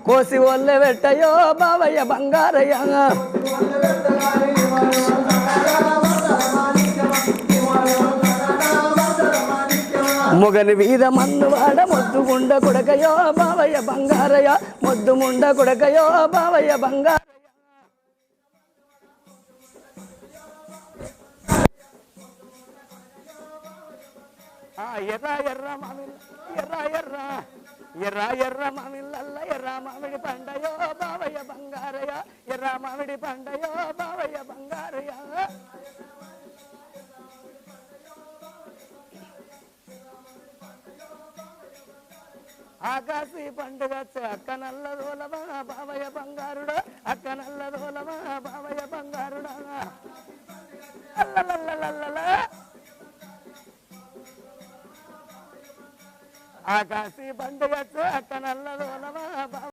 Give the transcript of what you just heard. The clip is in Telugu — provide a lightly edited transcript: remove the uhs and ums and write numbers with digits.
కోసి ఒళ్ళె పెట్టయో బావయ్య బంగారయ్య మొగని వీధ మన్నువాడ మొద్దుముండ కొడకయో బావయ్య బంగారయ్య మొద్దుముండ కొడకయో బావయ్య బంగారయ్య ఎర్ర ఎర్ర మామిడి ఎర్ర ఎర్ర ఎర్ర ఎర్ర మామిళ్ళల్ల ఎర్ర మామిడి పండయో బావయ్య బంగారయ్య ఎర్ర మామిడి పండయో బావయ్య బంగారయ్య ఆకాశీ పండుగ అక్క నల్ల దోలమా బావయ్య బంగారుడా అక్క నల్ల దోలమా బావయ్య బంగారుడా అల్లలల్లలల్ల ఆకాశీ పండుగ అక్క నల్ల దోలమా